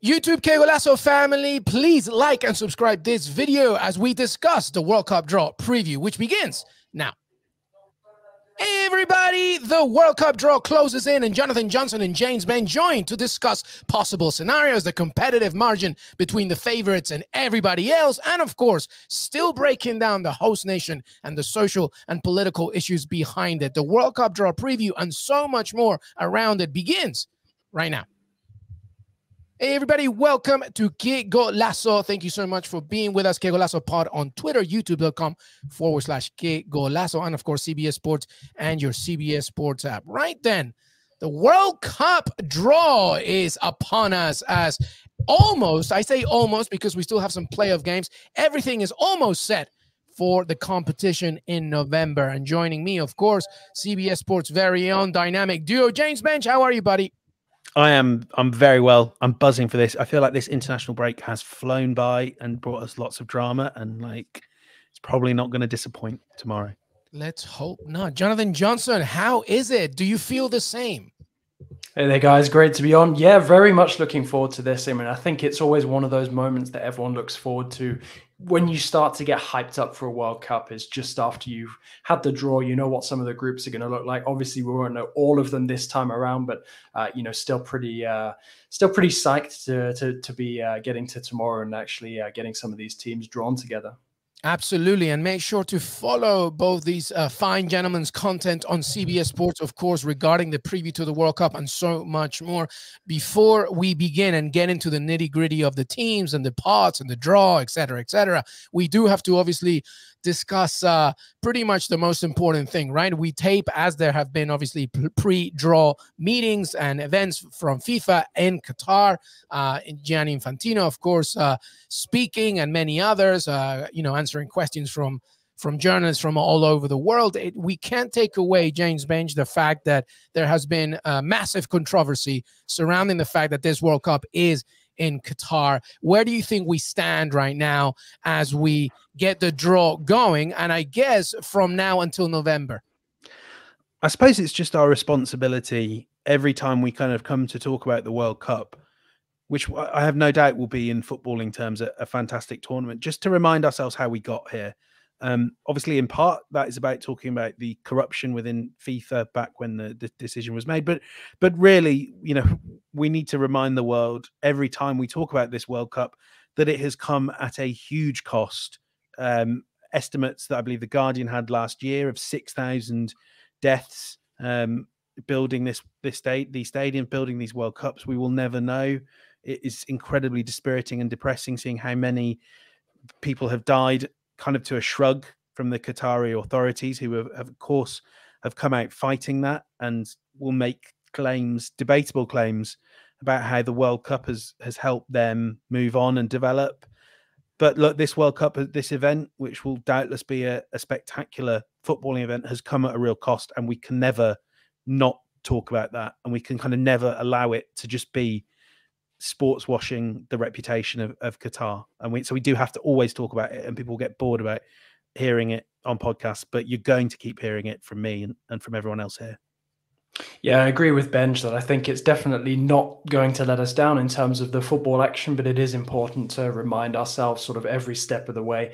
YouTube Qué Golazo family, please like and subscribe this video as we discuss the World Cup draw preview, which begins now. Hey everybody, the World Cup draw closes in and Jonathan Johnson and James Ben join to discuss possible scenarios, the competitive margin between the favorites and everybody else, and of course, still breaking down the host nation and the social and political issues behind it. The World Cup draw preview and so much more around it begins right now. Hey everybody, welcome to Qué Golazo. Thank you so much for being with us. Qué Golazo Pod on Twitter, youtube.com/Qué Golazo, and of course CBS Sports and your CBS Sports app. Right then, the World Cup draw is upon us as almost, I say almost because we still have some playoff games, everything is almost set for the competition in November. And joining me, of course, CBS Sports' very own dynamic duo, James Bench. How are you, buddy? I'm very well. I'm buzzing for this. I feel like this international break has flown by and brought us lots of drama, and like it's probably not going to disappoint tomorrow. Let's hope not. Jonathan Johnson, how is it? Do you feel the same? Hey there, guys. Great to be on. Yeah, very much looking forward to this. I mean, I think it's always one of those moments that everyone looks forward to when you start to get hyped up for a World Cup. Is just after you've had the draw, you know what some of the groups are going to look like. Obviously, we won't know all of them this time around, but you know, still pretty psyched to be getting to tomorrow and actually getting some of these teams drawn together. Absolutely. And make sure to follow both these fine gentlemen's content on CBS Sports, of course, regarding the preview to the World Cup and so much more. Before we begin and get into the nitty gritty of the teams and the pots and the draw, et cetera, we do have to obviously discuss pretty much the most important thing, right? We tape as there have been obviously pre-draw meetings and events from FIFA in Qatar, Gianni Infantino, of course, speaking, and many others, you know, answering questions from journalists from all over the world. We can't take away, James Bench, the fact that there has been a massive controversy surrounding the fact that this World Cup is in Qatar. Where do you think we stand right now as we get the draw going? And I guess from now until November. I suppose it's just our responsibility every time we kind of come to talk about the World Cup, which I have no doubt will be in footballing terms a fantastic tournament, just to remind ourselves how we got here. Obviously, in part, that is about talking about the corruption within FIFA back when the decision was made. But really, you know, we need to remind the world every time we talk about this World Cup that it has come at a huge cost. Estimates that I believe the Guardian had last year of 6,000 deaths building these stadiums, building these World Cups. We will never know. It is incredibly dispiriting and depressing seeing how many people have died kind of to a shrug from the Qatari authorities, who have, of course, have come out fighting that and will make claims, debatable claims, about how the World Cup has helped them move on and develop. But look, this World Cup, this event, which will doubtless be a spectacular footballing event, has come at a real cost, and we can never not talk about that, and we can kind of never allow it to just be sports washing the reputation of Qatar. And so we do have to always talk about it, and people get bored about hearing it on podcasts, but you're going to keep hearing it from me and from everyone else here. Yeah, I agree with Benj that I think it's definitely not going to let us down in terms of the football action, but it is important to remind ourselves sort of every step of the way,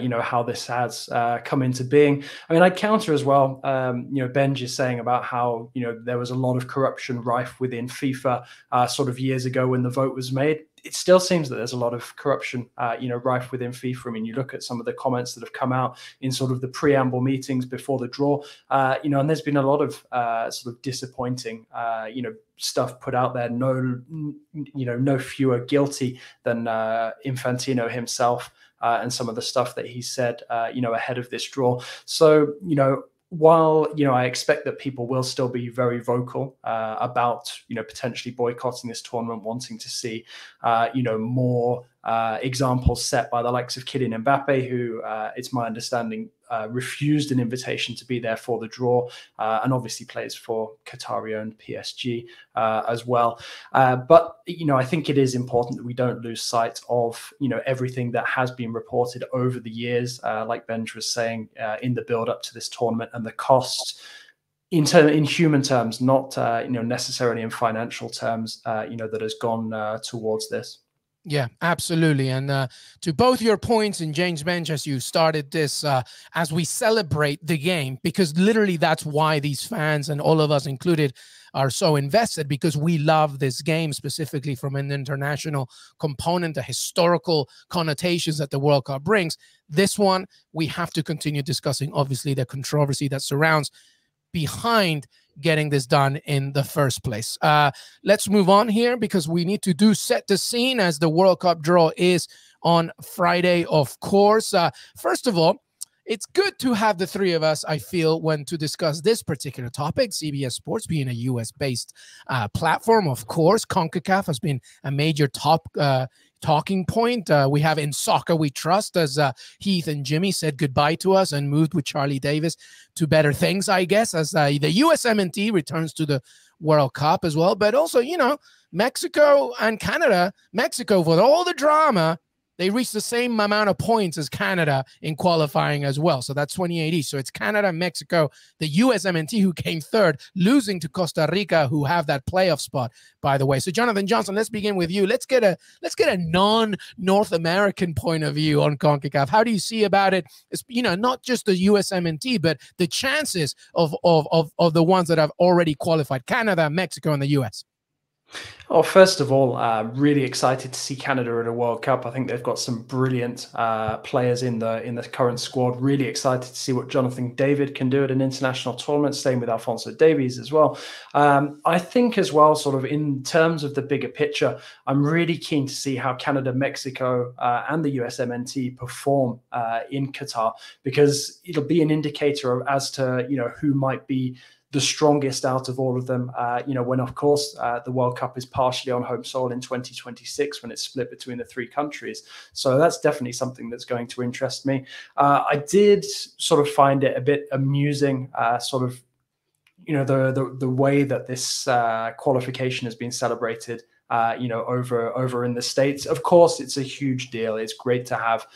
you know, how this has come into being. I mean, I'd counter as well, you know, Benj is saying about how, you know, there was a lot of corruption rife within FIFA sort of years ago when the vote was made. It still seems that there's a lot of corruption, you know, rife within FIFA. I mean, you look at some of the comments that have come out in sort of the preamble meetings before the draw, you know, and there's been a lot of sort of disappointing, you know, stuff put out there. No, you know, no fewer guilty than Infantino himself and some of the stuff that he said, you know, ahead of this draw. So, you know, while, you know, I expect that people will still be very vocal about, you know, potentially boycotting this tournament, wanting to see, you know, more examples set by the likes of Kylian Mbappe, who it's my understanding refused an invitation to be there for the draw, and obviously plays for Qatari-owned PSG as well. But, you know, I think it is important that we don't lose sight of, you know, everything that has been reported over the years, like Benj was saying, in the build up to this tournament, and the cost in human terms, not necessarily in financial terms, that has gone towards this. Yeah, absolutely. And to both your points, and James Bench, as you started this, as we celebrate the game, because literally that's why these fans, and all of us included, are so invested, because we love this game, specifically from an international component, the historical connotations that the World Cup brings. This one, we have to continue discussing, obviously, the controversy that surrounds behind getting this done in the first place. Let's move on here, because we need to set the scene, as the World Cup draw is on Friday, of course. First of all, it's good to have the three of us, I feel, when to discuss this particular topic. CBS Sports being a US-based platform, of course. Concacaf has been a major talking point. We have In Soccer We Trust, as Heath and Jimmy said goodbye to us and moved with Charlie Davis to better things, I guess, as the USMNT returns to the World Cup as well. But also, Mexico and Canada. Mexico, with all the drama, they reached the same amount of points as Canada in qualifying as well. So that's 28 each. So it's Canada, Mexico, the USMNT, who came third, losing to Costa Rica, who have that playoff spot, by the way. So Jonathan Johnson, let's begin with you. Let's get a non-North American point of view on CONCACAF. How do you see about it? It's, not just the USMNT, but the chances of the ones that have already qualified: Canada, Mexico, and the US. Well, first of all, really excited to see Canada at a World Cup. I think they've got some brilliant players in the current squad. Really excited to see what Jonathan David can do at an international tournament. Same with Alphonso Davies as well. I think as well, sort of in terms of the bigger picture, I'm really keen to see how Canada, Mexico, and the USMNT perform in Qatar, because it'll be an indicator as to who might be the strongest out of all of them, when, of course, the World Cup is partially on home soil in 2026, when it's split between the three countries. So that's definitely something that's going to interest me. I did sort of find it a bit amusing, the way that this qualification has been celebrated, over in the States. Of course, it's a huge deal. It's great to have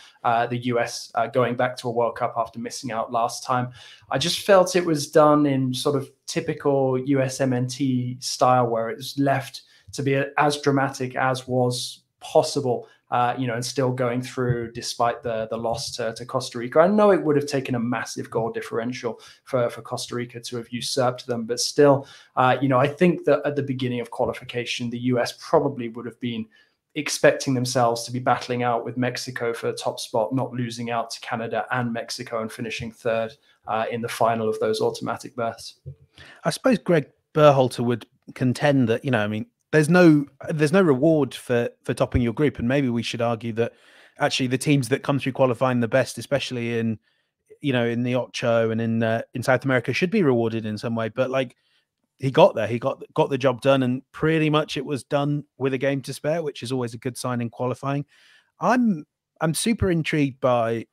the US going back to a World Cup after missing out last time. I just felt it was done in sort of typical USMNT style, where it was left to be as dramatic as was possible, and still going through despite the loss to Costa Rica. I know it would have taken a massive goal differential for Costa Rica to have usurped them, but still, I think that at the beginning of qualification, the US probably would have been expecting themselves to be battling out with Mexico for the top spot, not losing out to Canada and Mexico and finishing third in the final of those automatic berths. I suppose Greg Berhalter would contend that, there's no reward for topping your group, and maybe we should argue that actually the teams that come through qualifying the best, especially in the Ocho and in South America, should be rewarded in some way. But he got there, he got the job done, and pretty much it was done with a game to spare, which is always a good sign in qualifying. I'm super intrigued by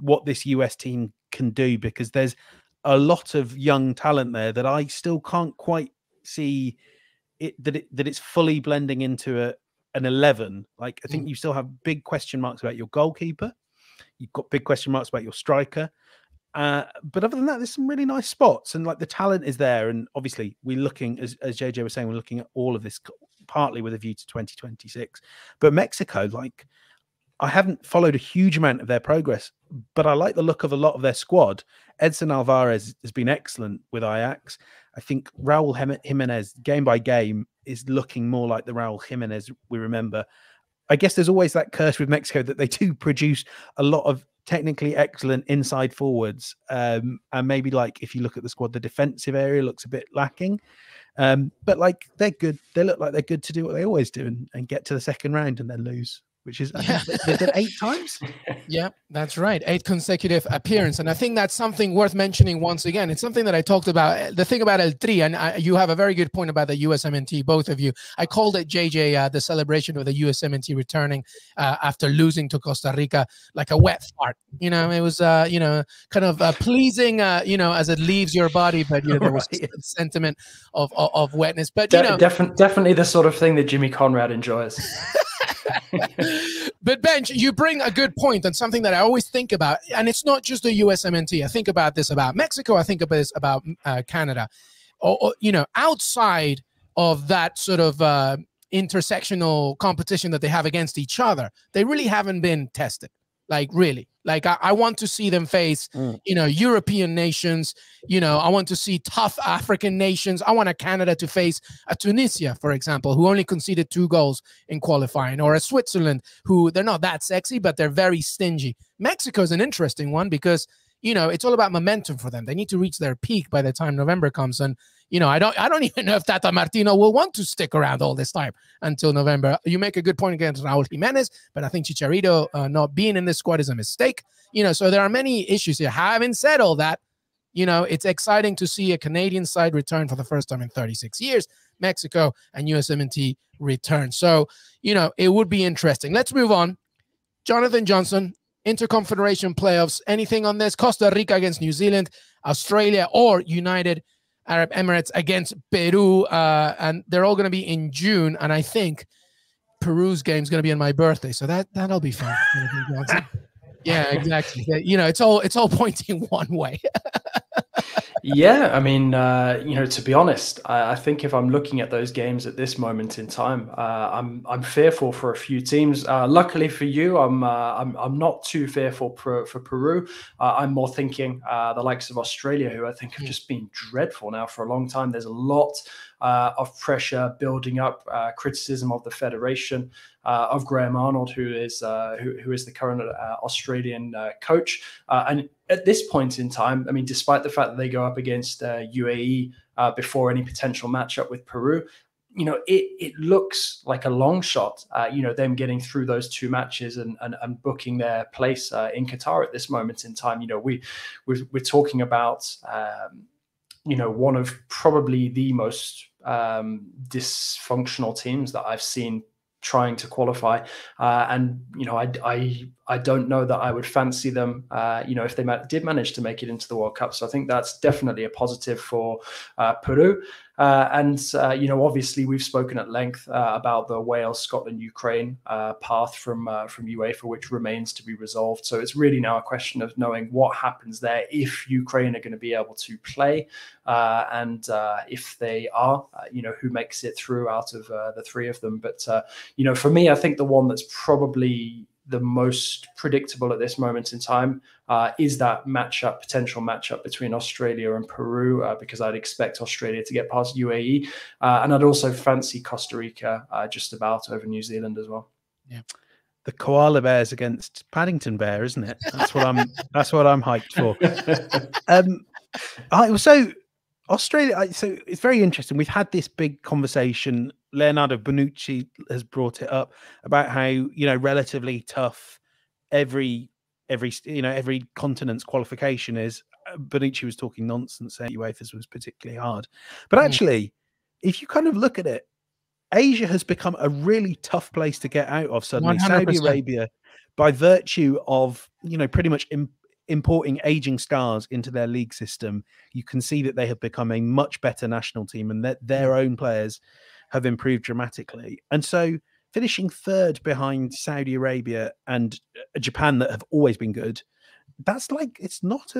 what this US team can do, because there's a lot of young talent there that I still can't quite see that it's fully blending into an 11. I think you still have big question marks about your goalkeeper. You've got big question marks about your striker. But other than that, there's some really nice spots, and the talent is there. And obviously we're looking, as JJ was saying, we're looking at all of this partly with a view to 2026. But Mexico, I haven't followed a huge amount of their progress, but I like the look of a lot of their squad. Edson Alvarez has been excellent with Ajax. I think Raul Jimenez, game by game, is looking more like the Raul Jimenez we remember. I guess there's always that curse with Mexico that they do produce a lot of technically excellent inside forwards. And maybe if you look at the squad, the defensive area looks a bit lacking. But they're good. They look like they're good to do what they always do and get to the second round and then lose, which is, I think they've done 8 times. Yeah, that's right. 8 consecutive appearances. And I think that's something worth mentioning once again. It's something that I talked about, the thing about El Tri, and you have a very good point about the USMNT, both of you. I called it, JJ, the celebration of the USMNT returning after losing to Costa Rica, like a wet fart. It was, kind of pleasing, as it leaves your body, but, there was a sentiment of wetness. But, definitely the sort of thing that Jimmy Conrad enjoys. But Benj, you bring a good point and something that I always think about, and it's not just the USMNT. I think about this about Mexico. I think about this about Canada, or outside of that sort of intersectional competition that they have against each other, they really haven't been tested. Like, really, like I want to see them face, European nations. I want to see tough African nations. I want a Canada to face a Tunisia, for example, who only conceded 2 goals in qualifying, or a Switzerland, who they're not that sexy, but they're very stingy. Mexico is an interesting one because, it's all about momentum for them. They need to reach their peak by the time November comes. And, I don't even know if Tata Martino will want to stick around all this time until November. You make a good point against Raul Jimenez, but I think Chicharito not being in this squad is a mistake. So there are many issues here. Having said all that, it's exciting to see a Canadian side return for the first time in 36 years. Mexico and USMNT return. So, it would be interesting. Let's move on. Jonathan Johnson, inter-confederation playoffs. Anything on this? Costa Rica against New Zealand, Australia or United Arab Emirates against Peru. And they're all going to be in June. And I think Peru's game is going to be on my birthday. So that'll be fun. Yeah, exactly. It's all pointing one way. Yeah, I mean, to be honest, I think if I'm looking at those games at this moment in time, I'm fearful for a few teams. Luckily for you, I'm not too fearful for Peru. I'm more thinking the likes of Australia, who I think have just been dreadful now for a long time. There's a lot of pressure building up, criticism of the federation, of Graham Arnold, who is the current Australian coach. And at this point in time, I mean, despite the fact that they go up against UAE before any potential matchup with Peru, it looks like a long shot, them getting through those 2 matches and booking their place in Qatar at this moment in time. We're talking about, one of probably the most dysfunctional teams that I've seen trying to qualify, and I don't know that I would fancy them if they did manage to make it into the World Cup. So I think that's definitely a positive for Peru. And obviously we've spoken at length about the Wales, Scotland, Ukraine path from UEFA, which remains to be resolved. So it's really now a question of knowing what happens there, if Ukraine are going to be able to play, and if they are, who makes it through out of the 3 of them. But for me, I think the one that's probably the most predictable at this moment in time is that potential matchup between Australia and Peru, because I'd expect Australia to get past UAE, and I'd also fancy Costa Rica just about over New Zealand as well. Yeah, the koala bears against Paddington Bear, isn't it? That's what I'm hyped for. So Australia. So it's very interesting. We've had this big conversation. Leonardo Bonucci has brought it up about how, relatively tough every continent's qualification is. Bonucci was talking nonsense saying UEFA's was particularly hard. But actually, if you kind of look at it, Asia has become a really tough place to get out of suddenly. 100%. Saudi Arabia, by virtue of, pretty much importing aging stars into their league system, you can see that they have become a much better national team, and that their own players have improved dramatically. And so finishing 3rd behind Saudi Arabia and Japan, that have always been good, that's like, it's not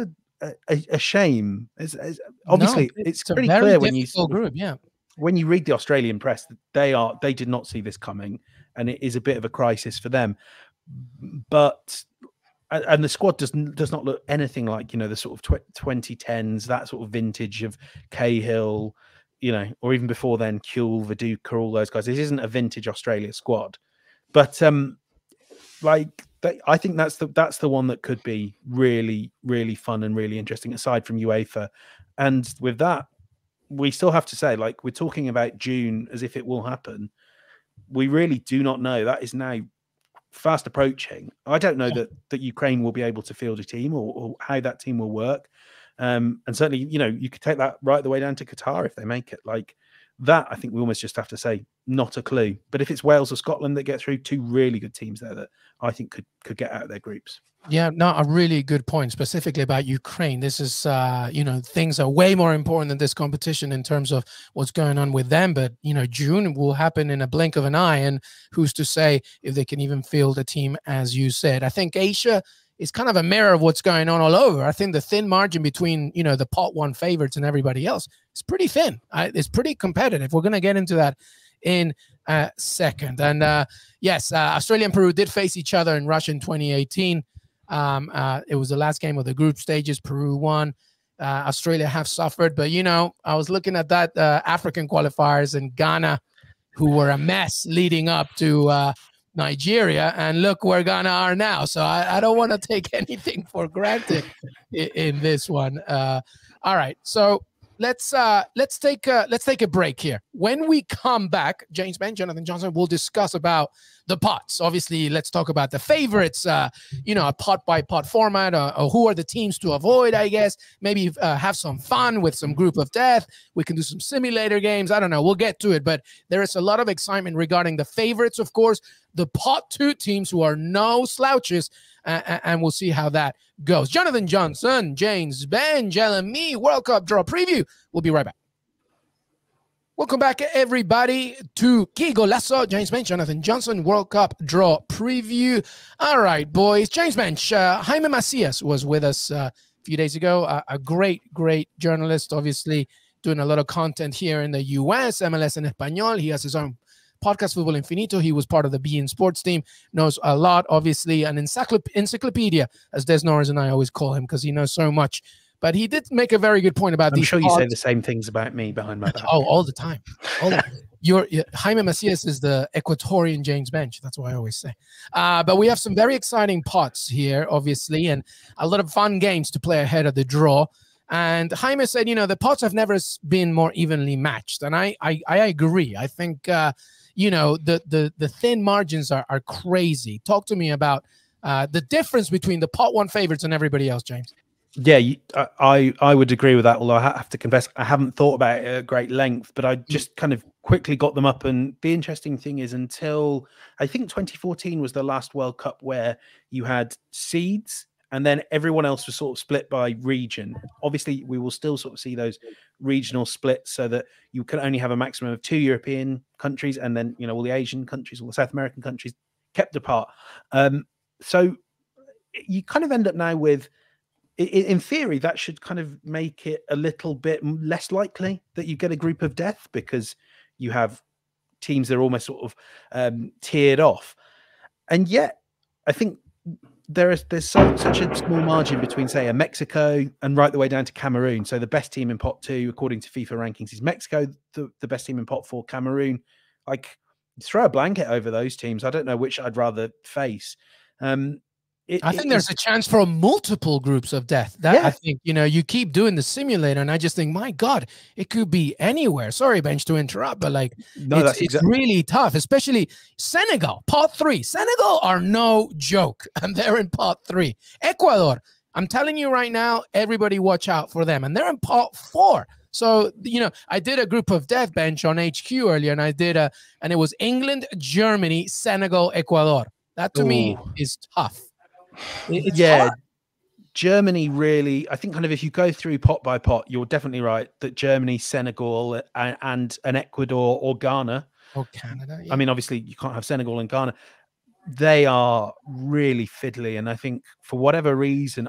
a shame. Obviously, it's pretty clear when you when you read the Australian press that they did not see this coming, and it is a bit of a crisis for them. But and the squad does not look anything like, the sort of 2010s, that sort of vintage of Cahill, or even before then, Kuhl, Viduka, all those guys. This isn't a vintage Australia squad, but I think that's the one that could be really, really fun and really interesting, aside from UEFA. And with that, we still have to say, we're talking about June as if it will happen. We really do not know. That is now fast approaching. I don't know that Ukraine will be able to field a team or how that team will work. And certainly, you could take that right the way down to Qatar if they make it. That, I think we almost just have to say, not a clue. But if it's Wales or Scotland that get through, two really good teams there that I think could get out of their groups. Yeah, no, a really good point, specifically about Ukraine. This is, things are way more important than this competition in terms of what's going on with them. But, June will happen in a blink of an eye. And who's to say if they can even field a team, as you said. I think Asia is kind of a mirror of what's going on all over. I think the thin margin between, the pot one favorites and everybody else is pretty thin. It's pretty competitive. We're going to get into that in a second. And yes, Australia and Peru did face each other in Russia in 2018. It was the last game of the group stages. Peru won. Australia have suffered, but I was looking at that African qualifiers and Ghana, who were a mess leading up to Nigeria, and look where Ghana are now. So I don't want to take anything for granted in this one. All right, so let's take a break here. When we come back, James Ben, Jonathan Johnson will discuss about the pots. Obviously, let's talk about the favorites, a pot by pot format, or who are the teams to avoid, I guess. Maybe have some fun with some group of death. We can do some simulator games. I don't know. We'll get to it, but there is a lot of excitement regarding the favorites, of course, the pot two teams who are no slouches, and we'll see how that goes. Jonathan Johnson, James Ben, me, World Cup draw preview. We'll be right back. Welcome back, everybody, to Qué Golazo. James Bench, Jonathan Johnson, World Cup draw preview. All right, boys. James Bench, Jaime Macias was with us a few days ago. A great journalist, obviously doing a lot of content here in the U.S., MLS en Español. He has his own podcast, Fútbol Infinito. He was part of the beIN Sports team, knows a lot, obviously, an encyclopedia, as Des Norris and I always call him, because he knows so much. But he did make a very good point about these. I'm sure you say the same things about me behind my back. Oh, all the time. Jaime Macias is the Ecuadorian James Bench. That's what I always say. But we have some very exciting pots here, obviously, and a lot of fun games to play ahead of the draw. And Jaime said, the pots have never been more evenly matched. And I agree. I think, the thin margins are crazy. Talk to me about the difference between the pot one favorites and everybody else, James. Yeah, I would agree with that, although I have to confess I haven't thought about it at great length, but I just kind of quickly got them up. And the interesting thing is, until I think 2014 was the last World Cup where you had seeds and then everyone else was sort of split by region. Obviously, we will still sort of see those regional splits so that you can only have a maximum of 2 European countries, and then, all the Asian countries, all the South American countries kept apart. So you kind of end up now with, in theory, that should kind of make it a little bit less likely that you get a group of death, because you have teams that are almost sort of tiered off. And yet, I think there's such a small margin between, say, a Mexico and right the way down to Cameroon. So the best team in pot 2, according to FIFA rankings, is Mexico. The best team in pot 4, Cameroon. Like, throw a blanket over those teams. I don't know which I'd rather face. I think there's a chance for multiple groups of death. I think, you keep doing the simulator, and I just think, my God, it could be anywhere. Sorry, Bench, to interrupt, but it's really tough, especially Senegal, pot 3. Senegal are no joke, and they're in pot 3. Ecuador, I'm telling you right now, everybody watch out for them, and they're in pot 4. So, I did a group of death, Bench, on HQ earlier, and and it was England, Germany, Senegal, Ecuador. That to me is tough. It's hard. Germany really, I think, kind of, if you go through pot by pot, you're definitely right that Germany, Senegal, and an Ecuador or Ghana, or Canada. Yeah. I mean, obviously you can't have Senegal and Ghana. They are really fiddly, and I think for whatever reason,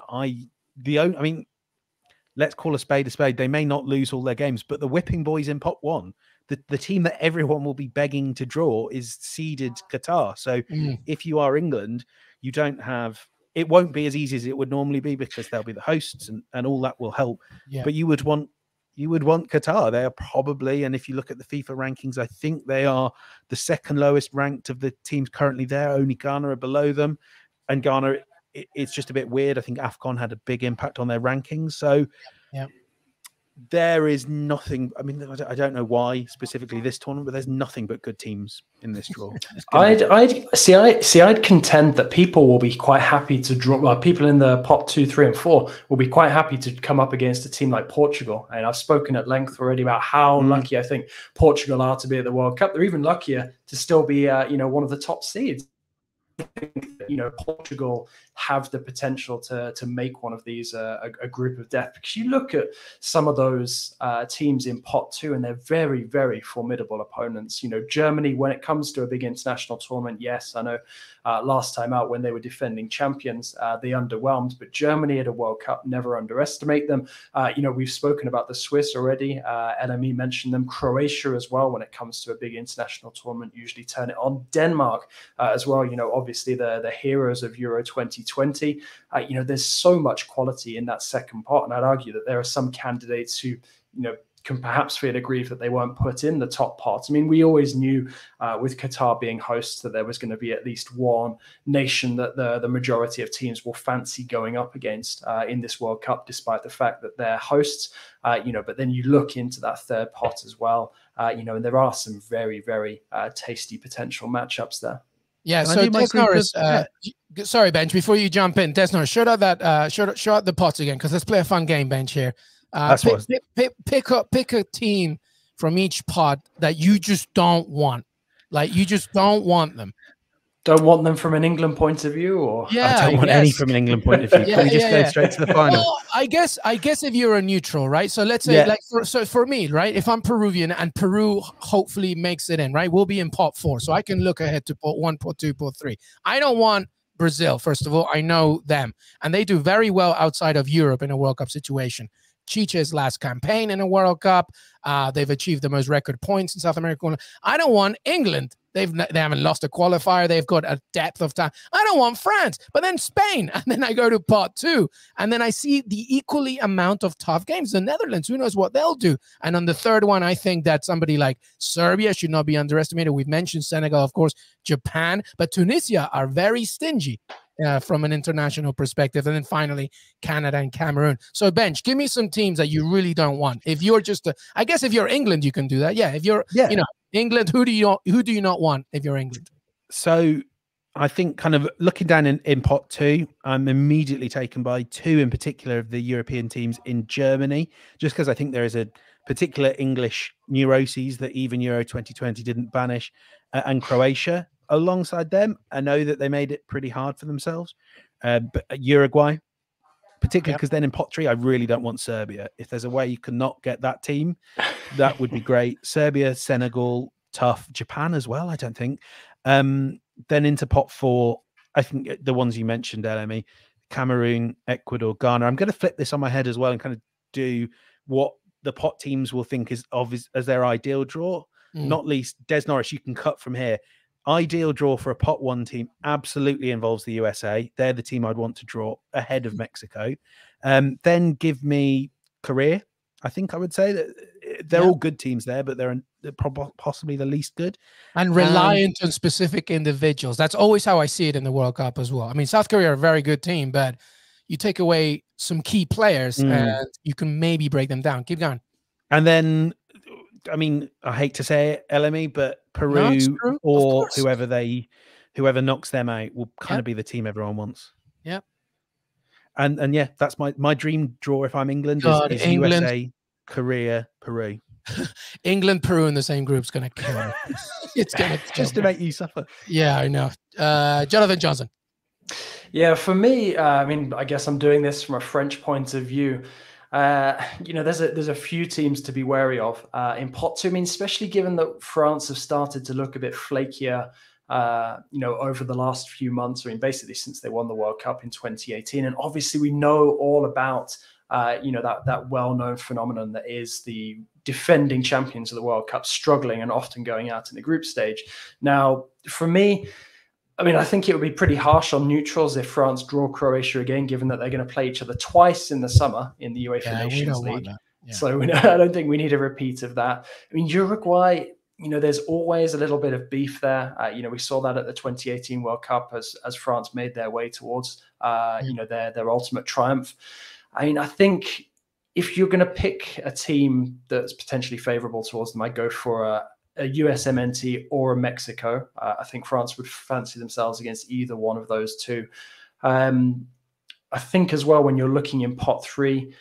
let's call a spade a spade. They may not lose all their games, but the whipping boys in pot 1, the team that everyone will be begging to draw, is seeded Qatar. So if you are England, you don't have. It won't be as easy as it would normally be, because they'll be the hosts and all that will help. Yeah. But you would want Qatar. They are probably, and if you look at the FIFA rankings, I think they are the second lowest ranked of the teams currently there. Only Ghana are below them. And Ghana, it's just a bit weird. I think AFCON had a big impact on their rankings. So there is nothing. I mean, I don't know why specifically this tournament, but there's nothing but good teams in this draw. I'd contend that people will be quite happy to draw. Well, people in the pot 2, 3, and 4 will be quite happy to come up against a team like Portugal. And I've spoken at length already about how lucky I think Portugal are to be at the World Cup. They're even luckier to still be, one of the top seeds. I think that, Portugal have the potential to make one of these a group of death, because you look at some of those teams in pot 2 and they're very, very formidable opponents. Germany, when it comes to a big international tournament, yes, I know last time out when they were defending champions, they underwhelmed, but Germany at a World Cup, never underestimate them. We've spoken about the Swiss already. LME mentioned them. Croatia as well, when it comes to a big international tournament, usually turn it on. Denmark as well, obviously the heroes of Euro 2020. There's so much quality in that second pot, and I'd argue that there are some candidates who, can perhaps feel aggrieved that they weren't put in the top pot. I mean, we always knew with Qatar being hosts that there was going to be at least one nation that the majority of teams will fancy going up against in this World Cup, despite the fact that they're hosts. But then you look into that third pot as well, and there are some very, very tasty potential matchups there. Yeah, so Des Norris, sorry, Bench, before you jump in, Des Norris, shout out the pots again, because let's play a fun game, Bench, here. Pick a team from each pot that you just don't want. Like, you just don't want them. Don't want them from an England point of view, or I don't want any from an England point of view. Can we just go straight to the final? Well, I guess if you're a neutral, right? So let's say, for me, right? If I'm Peruvian and Peru hopefully makes it in, right? We'll be in pot 4, so I can look ahead to pot 1, pot 2, pot 3. I don't want Brazil. First of all, I know them, and they do very well outside of Europe in a World Cup situation. Chiche's last campaign in a World Cup, they've achieved the most record points in South America. I don't want England. They haven't lost a qualifier. They've got a depth of time. I don't want France, but then Spain. And then I go to pot 2. And then I see the equally amount of tough games. The Netherlands, who knows what they'll do. And on the third one, I think that somebody like Serbia should not be underestimated. We've mentioned Senegal, of course, Japan, but Tunisia are very stingy from an international perspective. And then finally, Canada and Cameroon. So, Bench, give me some teams that you really don't want. If you're just I guess if you're England, you can do that. Yeah, if you're, England, who do you not want if you're England? So I think kind of looking down in pot 2, I'm immediately taken by 2 in particular of the European teams in Germany, just because I think there is a particular English neuroses that even Euro 2020 didn't banish, and Croatia alongside them. I know that they made it pretty hard for themselves, but Uruguay, particularly because then in pot 3, I really don't want Serbia. If there's a way you cannot get that team, that would be great. Serbia, Senegal, tough. Japan as well, I don't think. Then into pot 4, I think the ones you mentioned, LME, Cameroon, Ecuador, Ghana. I'm going to flip this on my head as well and kind of do what the pot teams will think as their ideal draw. Not least, Des Norris, you can cut from here. Ideal draw for a pot 1 team absolutely involves the USA. They're the team I'd want to draw ahead of Mexico. Then give me Korea. I think I would say that they're all good teams there, but they're possibly the least good. And reliant on specific individuals. That's always how I see it in the World Cup as well. I mean, South Korea are a very good team, but you take away some key players and you can maybe break them down. Keep going. And then, I mean, I hate to say it, LME, but Peru or whoever knocks them out will kind of be the team everyone wants. Yeah. And yeah, that's my dream draw if I'm England. Is England, USA, Korea, Peru. England, Peru in the same group is going to kill me. It's going to just to make you suffer. Yeah, I know. Jonathan Johnson. Yeah, for me, I mean, I guess I'm doing this from a French point of view. There's a few teams to be wary of in pot 2. I mean, especially given that France have started to look a bit flakier, over the last few months. I mean, basically since they won the World Cup in 2018, and obviously we know all about that well-known phenomenon that is the defending champions of the World Cup struggling and often going out in the group stage. Now, for me, I mean, I think it would be pretty harsh on neutrals if France draw Croatia again, given that they're going to play each other twice in the summer in the UEFA Nations League. Yeah. So I don't think we need a repeat of that. I mean, Uruguay, there's always a little bit of beef there. We saw that at the 2018 World Cup as France made their way towards, their ultimate triumph. I mean, I think if you're going to pick a team that's potentially favorable towards them, I'd go for a USMNT or a Mexico. I think France would fancy themselves against either one of those two. I think as well, when you're looking in pot 3,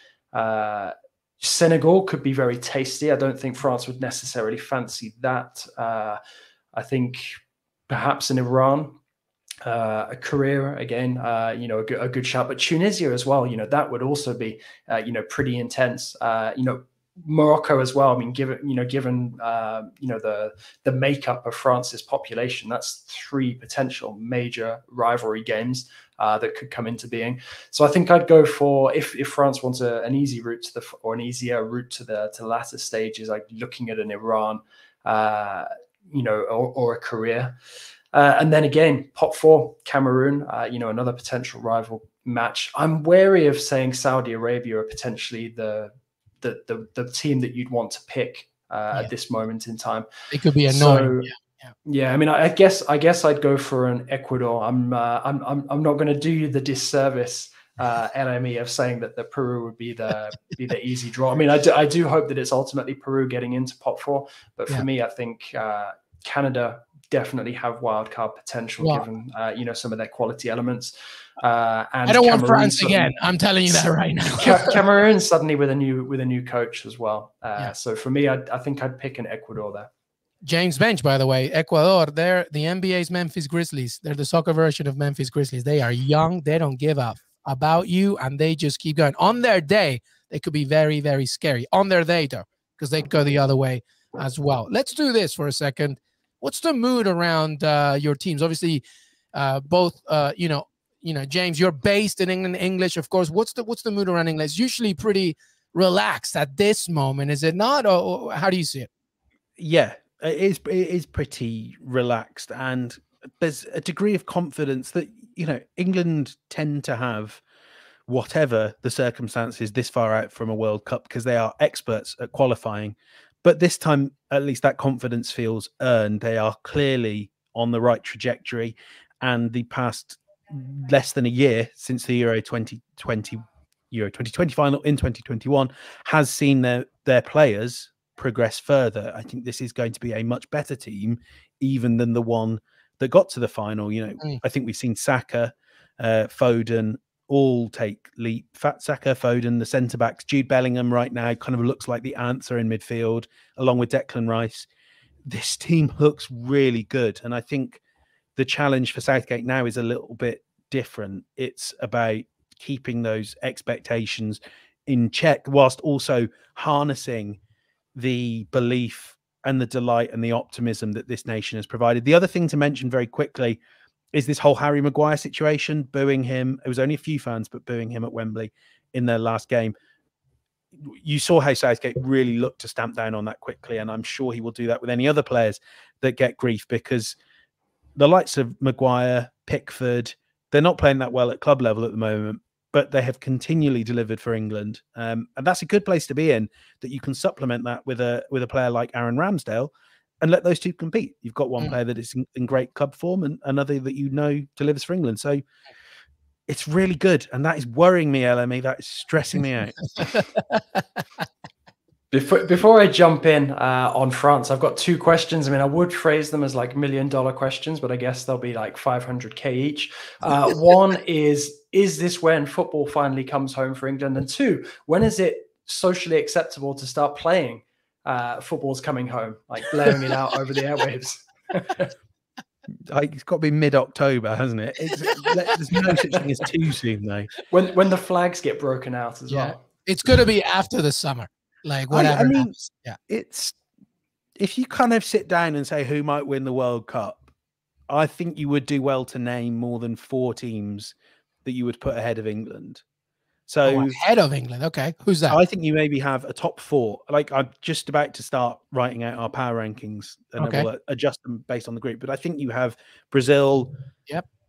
Senegal could be very tasty. I don't think France would necessarily fancy that. I think perhaps in Iran, a Korea again, a good shout, but Tunisia as well. That would also be, pretty intense. Morocco as well. I mean, given the makeup of France's population, that's 3 potential major rivalry games that could come into being. So I think I'd go for, if France wants an easy route or an easier route to the latter stages, like looking at an Iran, or a Korea. And then again, pot 4, Cameroon, another potential rival match. I'm wary of saying Saudi Arabia are potentially the team that you'd want to pick at this moment in time. It could be annoying. Yeah. I mean, I guess I'd go for an Ecuador. I'm not going to do you the disservice, LME, of saying that the Peru would be the easy draw. I mean, I do hope that it's ultimately Peru getting into pot 4, but for me, I think Canada definitely have wildcard potential given some of their quality elements. And I don't want France again. I'm telling you that right now. Cameroon suddenly with a new coach as well. So for me, I think I'd pick an Ecuador there. James Bench, by the way, Ecuador, they're the NBA's Memphis Grizzlies. They're the soccer version of Memphis Grizzlies. They are young. They don't give up about you, and they just keep going. On their day, they could be very, very scary. On their day, though, because they go the other way as well. Let's do this for a second. What's the mood around your teams? Obviously, both, James, you're based in England, English, of course. What's the mood around England? It's usually pretty relaxed at this moment, is it not? Or how do you see it? Yeah, it is pretty relaxed, and there's a degree of confidence that England tend to have, whatever the circumstances, this far out from a World Cup, because they are experts at qualifying. But this time, at least that confidence feels earned. They are clearly on the right trajectory, and the past less than a year since the Euro 2020 final in 2021 has seen their players progress further. I think this is going to be a much better team even than the one that got to the final. I think we've seen Saka, Foden all take leap. Saka, Foden, the centre backs, Jude Bellingham right now kind of looks like the answer in midfield, along with Declan Rice. This team looks really good, and I think the challenge for Southgate now is a little bit different. It's about keeping those expectations in check whilst also harnessing the belief and the delight and the optimism that this nation has provided. The other thing to mention very quickly is this whole Harry Maguire situation, booing him. It was only a few fans, but booing him at Wembley in their last game. You saw how Southgate really looked to stamp down on that quickly, and I'm sure he will do that with any other players that get grief, because the likes of Maguire, Pickford, they're not playing that well at club level at the moment, but they have continually delivered for England. And that's a good place to be in, that you can supplement that with a player like Aaron Ramsdale and let those two compete. You've got one player that is in great club form and another that delivers for England. So it's really good. And that is worrying me, LME. That is stressing me out. Before I jump in on France, I've got 2 questions. I mean, I would phrase them as like $1 million questions, but I guess they'll be like 500K each. One is this when football finally comes home for England? And 2, when is it socially acceptable to start playing football's coming home, like blaring it out over the airwaves? It's got to be mid-October, hasn't it? There's no such thing as too soon, though. When the flags get broken out as well. It's going to be after the summer. Like whatever. I mean, it's, if you kind of sit down and say who might win the World Cup, I think you would do well to name more than 4 teams that you would put ahead of England. So ahead of England, okay. Who's that? I think you maybe have a top 4. Like, I'm just about to start writing out our power rankings, and then we'll adjust them based on the group. But I think you have Brazil,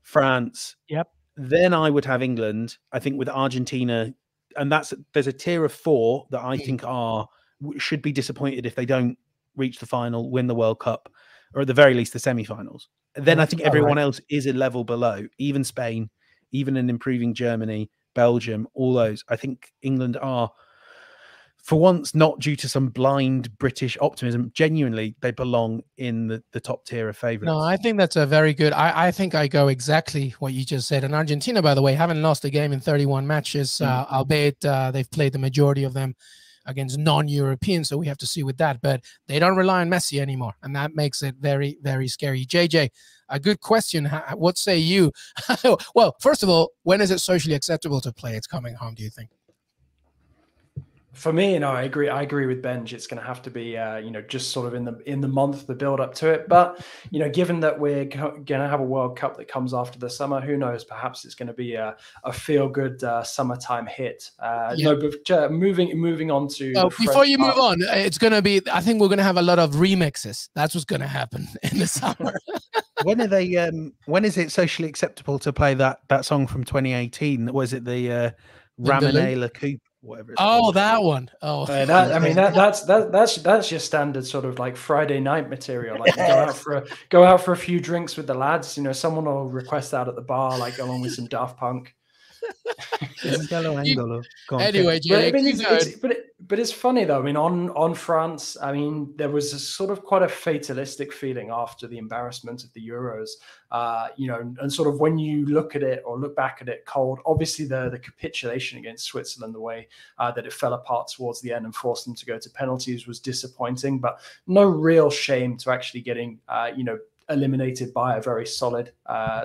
France. Then I would have England. I think with Argentina. And there's a tier of 4 that I think should be disappointed if they don't reach the final, win the World Cup, or at the very least the semi-finals. Then I think everyone else is a level below, even Spain, even an improving Germany, Belgium, all those. I think England are for once, not due to some blind British optimism, genuinely, they belong in the top tier of favourites. No, I think that's a very good. I think I go exactly what you just said. And Argentina, by the way, haven't lost a game in 31 matches, albeit they've played the majority of them against non-Europeans. So we have to see with that. But they don't rely on Messi anymore, and that makes it very, very scary. JJ, a good question. What say you? Well, first of all, when is it socially acceptable to play It's Coming Home, do you think? For me, no, I agree. I agree with Benj. It's going to have to be, just sort of in the month, the build up to it. But given that we're going to have a World Cup that comes after the summer, who knows? Perhaps it's going to be a feel good summertime hit. No, but moving on to. Oh, before you move on, it's going to be. I think we're going to have a lot of remixes. That's what's going to happen in the summer. When are they? When is it socially acceptable to play that song from 2018? Was it the Ramone La Coupe? Whatever it's called. That one. Oh, that's your standard sort of like Friday night material. Like go out for a few drinks with the lads. Someone will request that at the bar, like along with some Daft Punk. Anyway, but it's funny though. I mean, on France, I mean, there was a sort of quite a fatalistic feeling after the embarrassment of the Euros. And sort of when you look at it or look back at it cold, obviously the capitulation against Switzerland, the way that it fell apart towards the end and forced them to go to penalties was disappointing, but no real shame to actually getting, eliminated by a very solid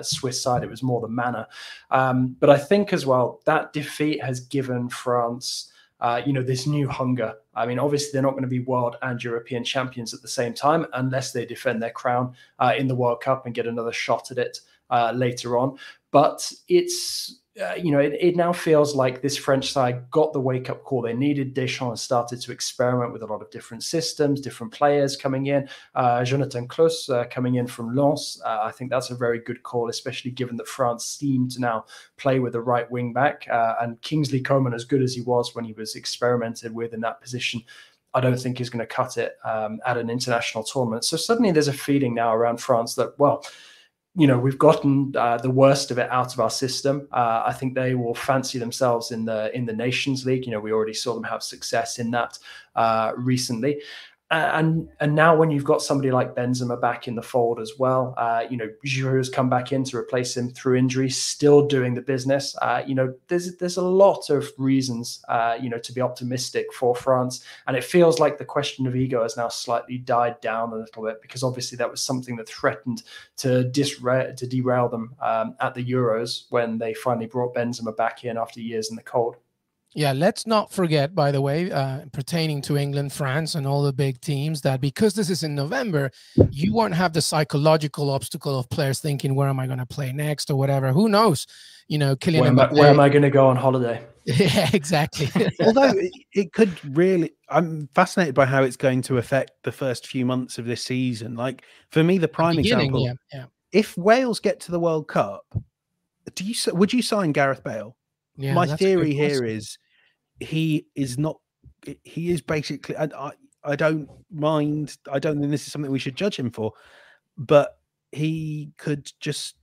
Swiss side. It was more the manner. But I think as well, that defeat has given France, this new hunger. I mean, obviously they're not going to be world and European champions at the same time unless they defend their crown in the World Cup and get another shot at it later on. But it's, it now feels like this French side got the wake-up call they needed. Deschamps has started to experiment with a lot of different systems, different players coming in. Jonathan Klaus coming in from Lens. I think that's a very good call, especially given that France seem to now play with a right wing back. And Kingsley Coman, as good as he was when he was experimented with in that position, I don't think he's going to cut it at an international tournament. So suddenly there's a feeling now around France that, well, we've gotten the worst of it out of our system. I think they will fancy themselves in the Nations League. We already saw them have success in that recently. And now when you've got somebody like Benzema back in the fold as well, Giroud's come back in to replace him through injury, still doing the business. There's a lot of reasons, to be optimistic for France. And it feels like the question of ego has now slightly died down a little bit, because obviously that was something that threatened to derail them at the Euros when they finally brought Benzema back in after years in the cold. Yeah, let's not forget, by the way, pertaining to England, France, and all the big teams, that because this is in November, you won't have the psychological obstacle of players thinking, where am I going to play next or whatever? Who knows? Kylian where am I going to go on holiday? Yeah, exactly. Although it could really, I'm fascinated by how it's going to affect the first few months of this season. Like, for me, the prime example, if Wales get to the World Cup, would you sign Gareth Bale? Yeah, my theory here is he is basically, I don't mind. I don't think this is something we should judge him for, but he could just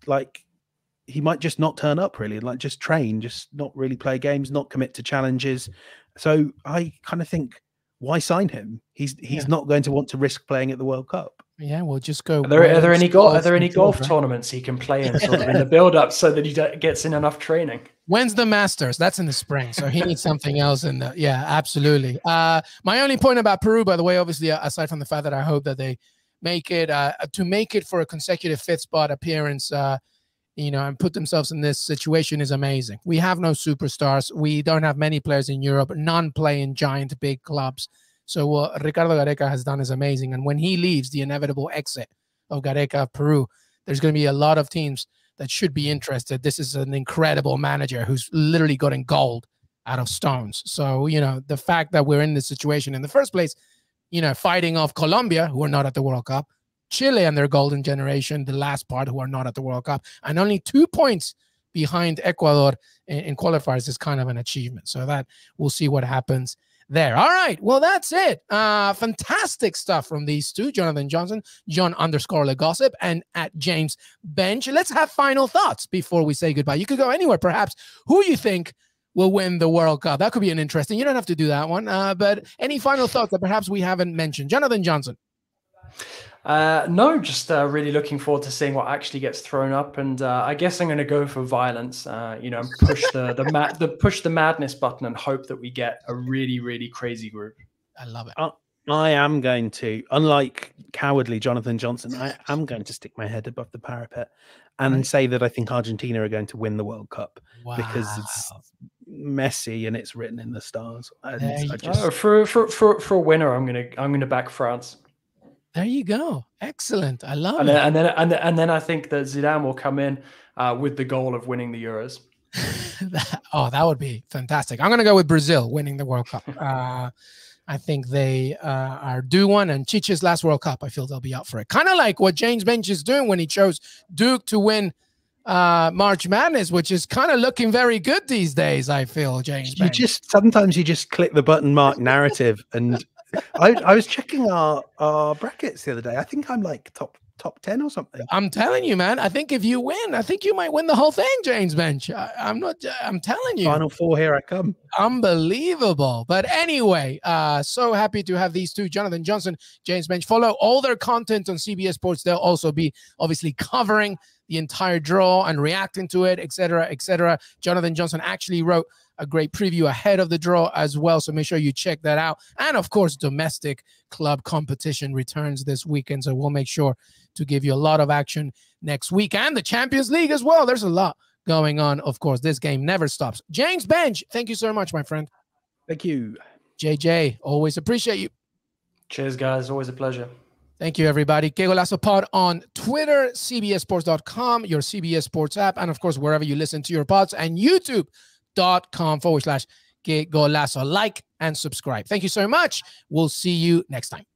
he might just not turn up really, like just train, just not really play games, not commit to challenges. So I kind of think, why sign him? He's not going to want to risk playing at the World Cup. Yeah, we'll just go. Are there any golf tournaments he can play in sort of in the build-up so that he gets in enough training? When's the Masters? That's in the spring, so he needs something else in the. Yeah, absolutely. My only point about Peru, by the way, obviously, aside from the fact that I hope that they make it to make it for a consecutive fifth spot appearance, and put themselves in this situation is amazing. We have no superstars. We don't have many players in Europe. None play in giant big clubs. So what Ricardo Gareca has done is amazing. And when he leaves, the inevitable exit of Gareca of Peru, there's going to be a lot of teams that should be interested. This is an incredible manager who's literally gotten gold out of stones. So, the fact that we're in this situation in the first place, fighting off Colombia, who are not at the World Cup, Chile and their golden generation, the last part, who are not at the World Cup, and only 2 points behind Ecuador in qualifiers is kind of an achievement. So that we'll see what happens there. All right. Well, that's it. Fantastic stuff from these two, Jonathan Johnson, John_LeGossip, and at James Bench. Let's have final thoughts before we say goodbye. You could go anywhere, perhaps. Who you think will win the World Cup. That could be an interesting. You don't have to do that one. But any final thoughts that perhaps we haven't mentioned? Jonathan Johnson. No, just really looking forward to seeing what actually gets thrown up, and I guess I'm going to go for violence. You know, push push the madness button and hope that we get a really, really crazy group. I love it. I am going to, unlike cowardly Jonathan Johnson, I am going to stick my head above the parapet and say that I think Argentina are going to win the World Cup because it's messy and it's written in the stars. And for a winner, I'm gonna back France. There you go. Excellent. I love it. And then I think that Zidane will come in with the goal of winning the Euros. That would be fantastic. I'm going to go with Brazil winning the World Cup. I think they are due one, and Chiche's last World Cup, I feel they'll be up for it. Kind of like what James Bench is doing when he chose Duke to win March Madness, which is kind of looking very good these days, I feel, James Bench. Sometimes you just click the button mark narrative and I was checking our brackets the other day. I think I'm like top 10 or something. I'm telling you, man. I think if you win, I think you might win the whole thing, James Bench. I'm telling you. Final four, here I come. Unbelievable. But anyway, so happy to have these two, Jonathan Johnson, James Bench. Follow all their content on CBS Sports. They'll also be obviously covering the entire draw and reacting to it, etc., etc. Jonathan Johnson actually wrote a great preview ahead of the draw as well, so make sure you check that out. And of course, domestic club competition returns this weekend, so we'll make sure to give you a lot of action next week, and the Champions League as well. There's a lot going on. Of course, this game never stops. James Bench, thank you so much, my friend. Thank you. JJ, always appreciate you. Cheers, guys. Always a pleasure. Thank you, everybody. Qué Golazo Pod on Twitter, cbssports.com, your CBS Sports app, and of course, wherever you listen to your pods, and youtube.com/Qué Golazo. Like and subscribe. Thank you so much. We'll see you next time.